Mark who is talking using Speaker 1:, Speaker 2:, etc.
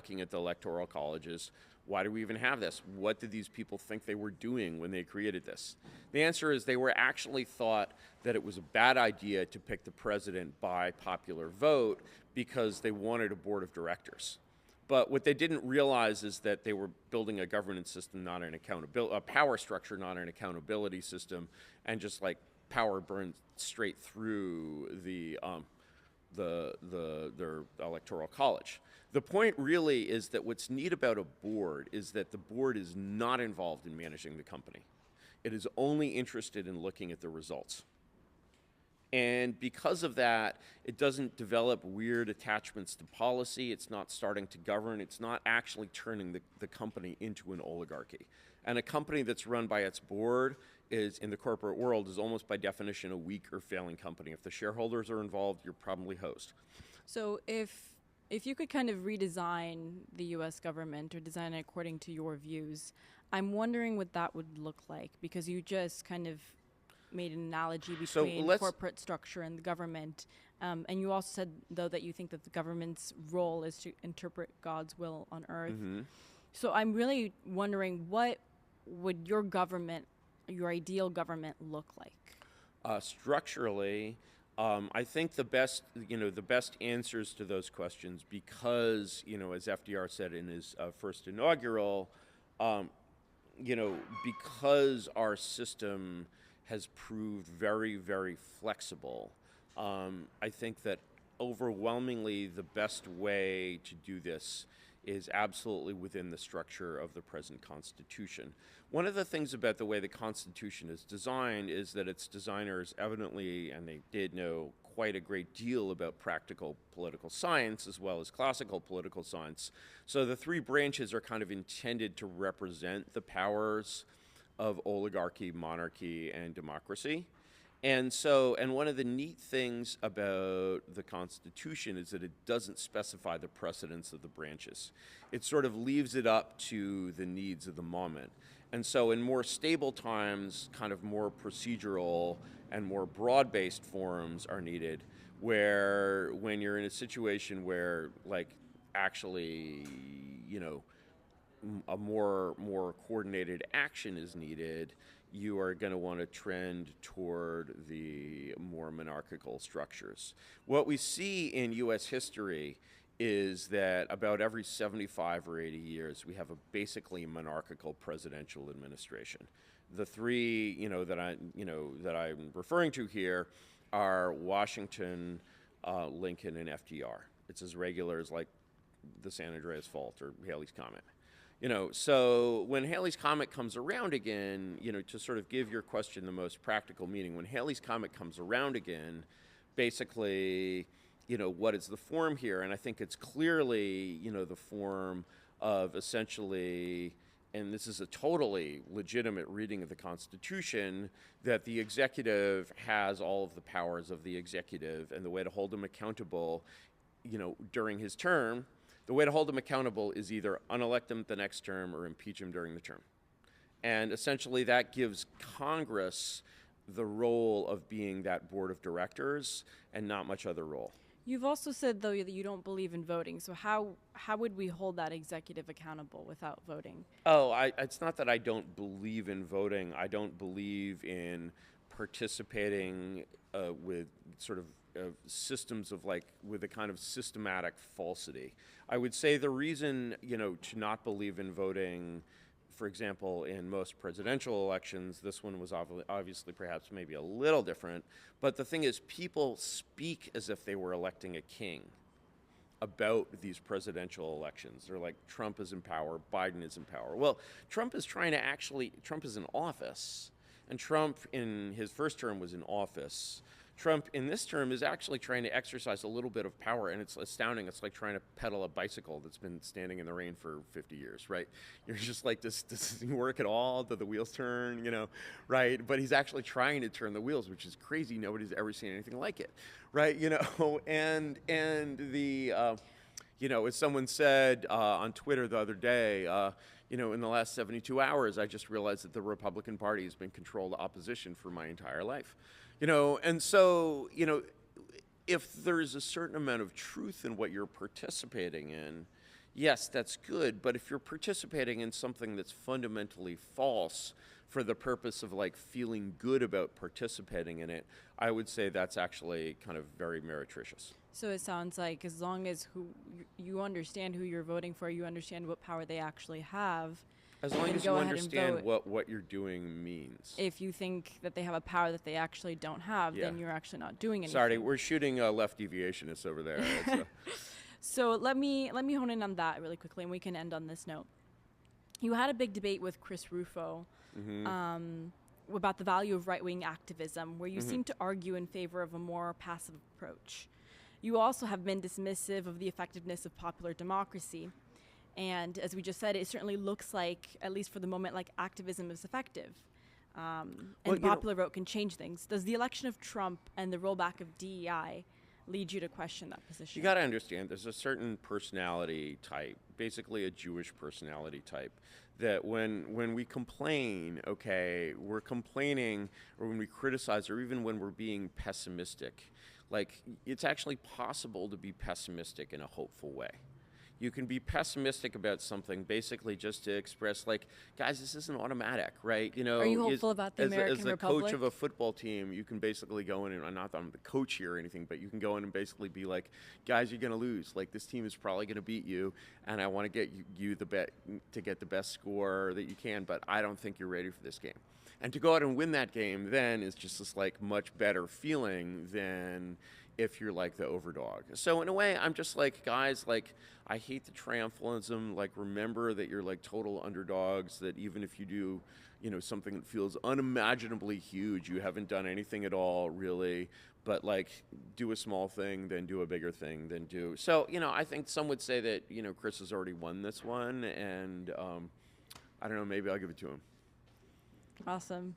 Speaker 1: looking at the electoral colleges, why do we even have this? What did these people think they were doing when they created this? The answer is they were actually thought that it was a bad idea to pick the president by popular vote because they wanted a board of directors. But what they didn't realize is that they were building a governance system, not an accountability, a power structure, not an accountability system, and just like power burned straight through their electoral college. The point really is that what's neat about a board is that the board is not involved in managing the company. It is only interested in looking at the results. And because of that, it doesn't develop weird attachments to policy. It's not starting to govern. It's not actually turning the company into an oligarchy. And a company that's run by its board is, in the corporate world, is almost by definition a weak or failing company. If the shareholders are involved, you're probably host.
Speaker 2: So if you could kind of redesign the U.S. government or design it according to your views, I'm wondering what that would look like, because you just kind of made an analogy between corporate structure and the government. And you also said, though, that you think that the government's role is to interpret God's will on earth. Mm-hmm. So I'm really wondering, what would your government, your ideal government, look like?
Speaker 1: Structurally, I think the best answers to those questions, because, as FDR said in his first inaugural, because our system has proved very, very flexible, I think that overwhelmingly the best way to do this is absolutely within the structure of the present Constitution. One of the things about the way the Constitution is designed is that its designers evidently, and they did know quite a great deal about practical political science as well as classical political science. So the three branches are kind of intended to represent the powers of oligarchy, monarchy, and democracy. And one of the neat things about the Constitution is that it doesn't specify the precedence of the branches. It sort of leaves it up to the needs of the moment. And so in more stable times, kind of more procedural and more broad-based forums are needed, where when you're in a situation where, like, actually, a more coordinated action is needed, you are going to want to trend toward the more monarchical structures. What we see in U.S. history is that about every 75 or 80 years, we have a basically monarchical presidential administration. The three, that I'm referring to here are Washington, Lincoln, and FDR. It's as regular as like the San Andreas Fault or Halley's Comet. So when Halley's Comet comes around again, to sort of give your question the most practical meaning, when Halley's Comet comes around again, basically, what is the form here? And I think it's clearly, the form of essentially, and this is a totally legitimate reading of the Constitution, that the executive has all of the powers of the executive, and the way to hold him accountable, during his term, the way to hold him accountable is either unelect him the next term or impeach him during the term. And essentially that gives Congress the role of being that board of directors and not much other role.
Speaker 2: You've also said, though, that you don't believe in voting. So how would we hold that executive accountable without voting?
Speaker 1: It's not that I don't believe in voting. I don't believe in participating with sort of systems of with a kind of systematic falsity. I would say the reason, to not believe in voting, for example, in most presidential elections, this one was obviously perhaps maybe a little different, but the thing is, people speak as if they were electing a king about these presidential elections. They're like, Trump is in power, Biden is in power. Well, Trump is in office, and Trump in his first term was in office. Trump in this term is actually trying to exercise a little bit of power, and it's astounding. It's like trying to pedal a bicycle that's been standing in the rain for 50 years, right? You're just like, does it work at all? Do the wheels turn, right? But he's actually trying to turn the wheels, which is crazy. Nobody's ever seen anything like it, right? And the, as someone said on Twitter the other day, in the last 72 hours, I just realized that the Republican Party has been controlled opposition for my entire life. And so, if there's a certain amount of truth in what you're participating in, yes, that's good, but if you're participating in something that's fundamentally false for the purpose of like feeling good about participating in it, I would say that's actually kind of very meretricious.
Speaker 2: So it sounds like as long as you understand who you're voting for, you understand what power they actually have,
Speaker 1: As
Speaker 2: you
Speaker 1: long
Speaker 2: can
Speaker 1: as
Speaker 2: go
Speaker 1: you
Speaker 2: ahead and
Speaker 1: understand
Speaker 2: vote.
Speaker 1: what you're doing means.
Speaker 2: If you think that they have a power that they actually don't have,
Speaker 1: Yeah.
Speaker 2: then you're actually not doing anything.
Speaker 1: Sorry, we're shooting left devationists over there.
Speaker 2: So let me hone in on that really quickly, and we can end on this note. You had a big debate with Chris Rufo about the value of right-wing activism, where you seem to argue in favor of a more passive approach. You also have been dismissive of the effectiveness of popular democracy. And as we just said, it certainly looks like, at least for the moment, like activism is effective. And the popular vote can change things. Does the election of Trump and the rollback of DEI lead you to question that position?
Speaker 1: You got to understand, there's a certain personality type, basically a Jewish personality type, that when we complain, okay, we're complaining, or when we criticize, or even when we're being pessimistic, like it's actually possible to be pessimistic in a hopeful way. You can be pessimistic about something basically just to express, like, guys, this isn't automatic, right? You know,
Speaker 2: Are you hopeful about the American
Speaker 1: as the
Speaker 2: Republic?
Speaker 1: coach of a football team, you can basically go in, and not that I'm the coach here or anything, but you can go in and basically be like, guys, you're going to lose. Like, this team is probably going to beat you, and I want to get you to get the best score that you can, but I don't think you're ready for this game. And to go out and win that game then is just this like much better feeling than if you're like the overdog. So in a way, I'm just like, guys, like, I hate the triumphalism. Like, remember that you're like total underdogs, that even if you do, you know, something that feels unimaginably huge, you haven't done anything at all, really. But like, do a small thing, then do a bigger thing, then do. So, you know, I think some would say that, you know, Chris has already won this one, and I don't know, maybe I'll give it to him.
Speaker 2: Awesome.